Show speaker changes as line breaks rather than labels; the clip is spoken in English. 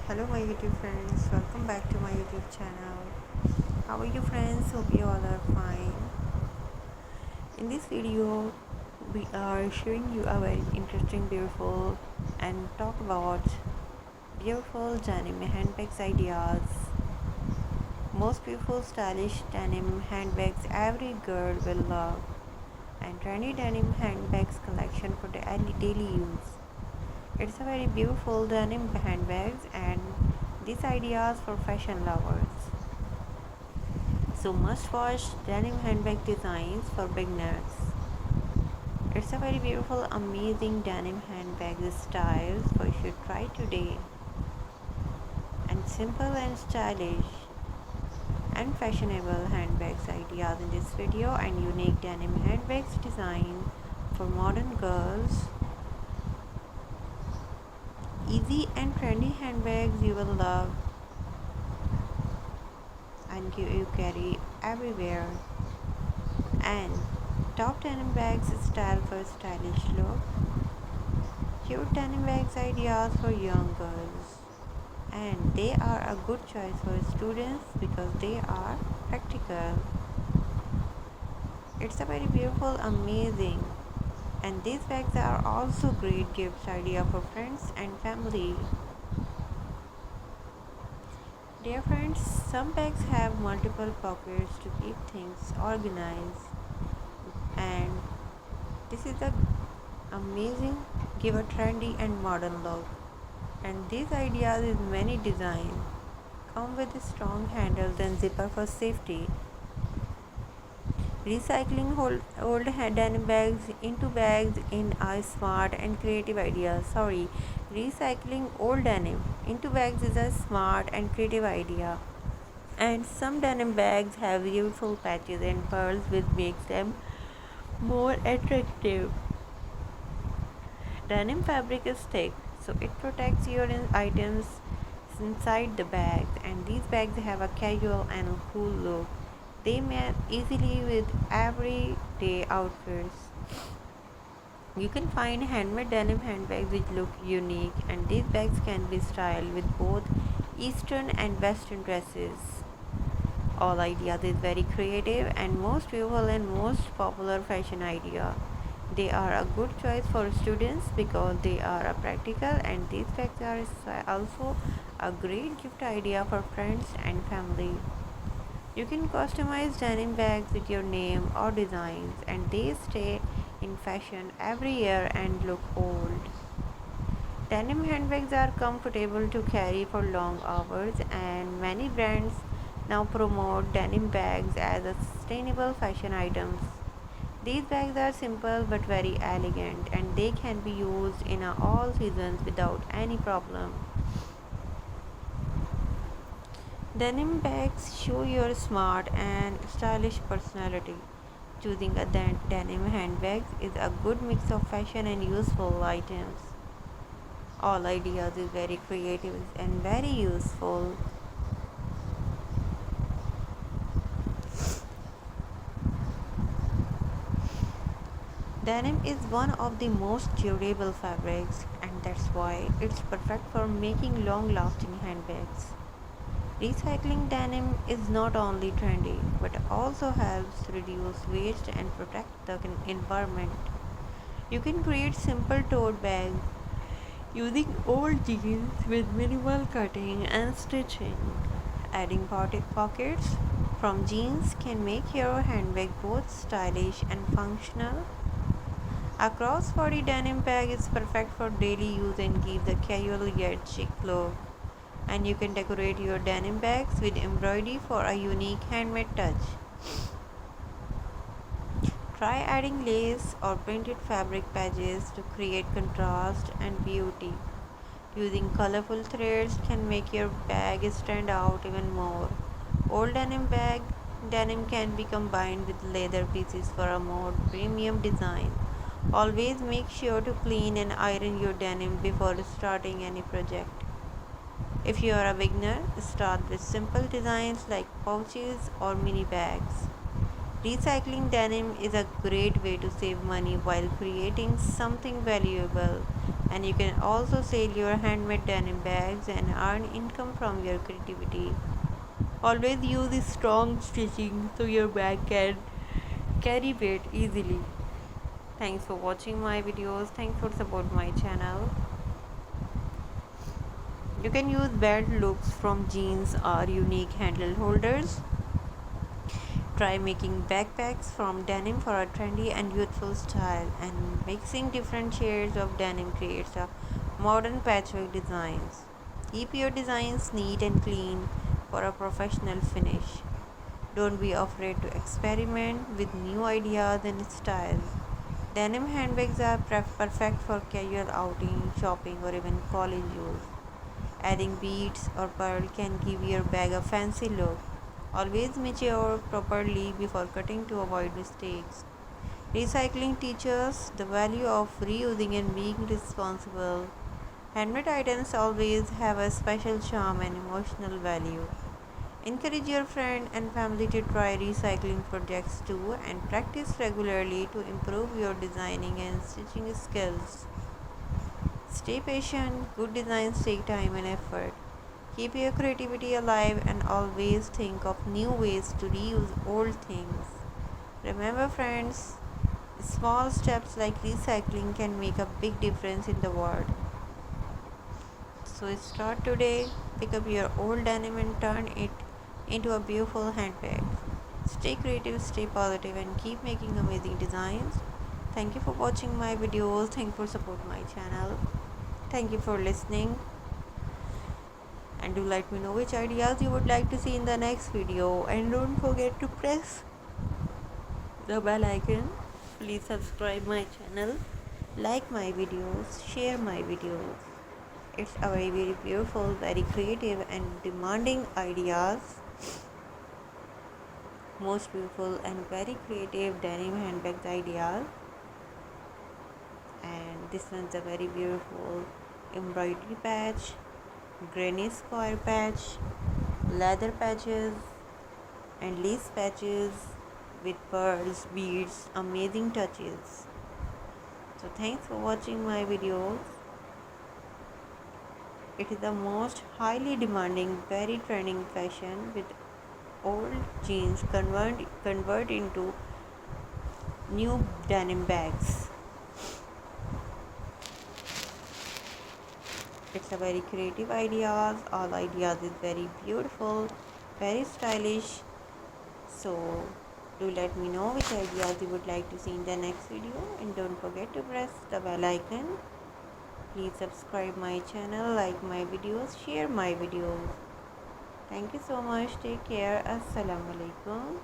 Hello my YouTube friends, welcome back to my YouTube channel. How are you friends? Hope you all are fine. In this video we are showing you a very interesting, beautiful and talk about beautiful denim handbags ideas. Most beautiful stylish denim handbags every girl will love, and trendy denim handbags collection for the daily use. It's a very beautiful denim handbags and these ideas for fashion lovers. So must watch denim handbag designs for beginners. It's a very beautiful, amazing denim handbag styles so you should try today. And simple and stylish and fashionable handbags ideas in this video, and unique denim handbags design for modern girls. Easy and trendy handbags you will love and you carry everywhere. And top denim bags style for stylish look. Cute denim bags ideas for young girls. And they are a good choice for students because they are practical. It's a very beautiful, amazing. And these bags are also great gift idea for friends and family. Dear friends, some bags have multiple pockets to keep things organized, and this is a amazing, give a trendy and modern look. And these ideas is many design come with strong handles and zipper for safety. Recycling old denim bags into bags in a smart and creative idea. Recycling old denim into bags is a smart and creative idea. And some denim bags have beautiful patches and pearls which makes them more attractive. Denim fabric is thick, so it protects your items inside the bags, and these bags have a casual and cool look. They match easily with everyday outfits. You can find handmade denim handbags which look unique, and these bags can be styled with both Eastern and Western dresses. All ideas is very creative and most beautiful and most popular fashion idea. They are a good choice for students because they are practical, and these bags are also a great gift idea for friends and family. You can customize denim bags with your name or designs, and they stay in fashion every year and look old. Denim handbags are comfortable to carry for long hours, and many brands now promote denim bags as a sustainable fashion items. These bags are simple but very elegant, and they can be used in all seasons without any problem. Denim bags show your smart and stylish personality. Choosing a denim handbag is a good mix of fashion and useful items. All ideas is very creative and very useful. Denim is one of the most durable fabrics, and that's why it's perfect for making long-lasting handbags. Recycling denim is not only trendy but also helps reduce waste and protect the environment. You can create simple tote bags using old jeans with minimal cutting and stitching. Adding pockets from jeans can make your handbag both stylish and functional. A cross-body denim bag is perfect for daily use and gives a casual yet chic look. And you can decorate your denim bags with embroidery for a unique handmade touch. Try adding lace or printed fabric patches to create contrast and beauty. Using colorful threads can make your bag stand out even more. Old denim can be combined with leather pieces for a more premium design. Always make sure to clean and iron your denim before starting any project. If you are a beginner, start with simple designs like pouches or mini bags. Recycling denim is a great way to save money while creating something valuable. And you can also sell your handmade denim bags and earn income from your creativity. Always use strong stitching so your bag can carry weight easily. Thanks for watching my videos. Thanks for support my channel. You can use belt looks from jeans or unique handle holders. Try making backpacks from denim for a trendy and youthful style, and mixing different shades of denim creates a modern patchwork designs. Keep your designs neat and clean for a professional finish. Don't be afraid to experiment with new ideas and styles. Denim handbags are perfect for casual outing, shopping, or even college use. Adding beads or pearl can give your bag a fancy look. Always measure properly before cutting to avoid mistakes. Recycling teaches the value of reusing and being responsible. Handmade items always have a special charm and emotional value. Encourage your friend and family to try recycling projects too, and practice regularly to improve your designing and stitching skills. Stay patient, good designs take time and effort. Keep your creativity alive and always think of new ways to reuse old things. Remember, friends, small steps like recycling can make a big difference in the world. So start today, pick up your old denim and turn it into a beautiful handbag. Stay creative, stay positive, and keep making amazing designs. Thank you for watching my videos. Thank you for support my channel. Thank you for listening. And do let me know which ideas you would like to see in the next video. And don't forget to press the bell icon. Please subscribe my channel, like my videos, share my videos. It's a very beautiful, very creative and demanding ideas. Most beautiful and very creative denim handbags ideas. And this one's a very beautiful embroidery patch, granny square patch, leather patches, and lace patches with pearls, beads, amazing touches. So thanks for watching my videos. It is the most highly demanding, very trending fashion with old jeans convert into new denim bags. It's a very creative ideas. All ideas is very beautiful, very stylish. So do let me know which ideas you would like to see in the next video, and don't forget to press the bell icon. Please subscribe my channel, like my videos, share my videos. Thank you so much. Take care. Assalamu alaikum.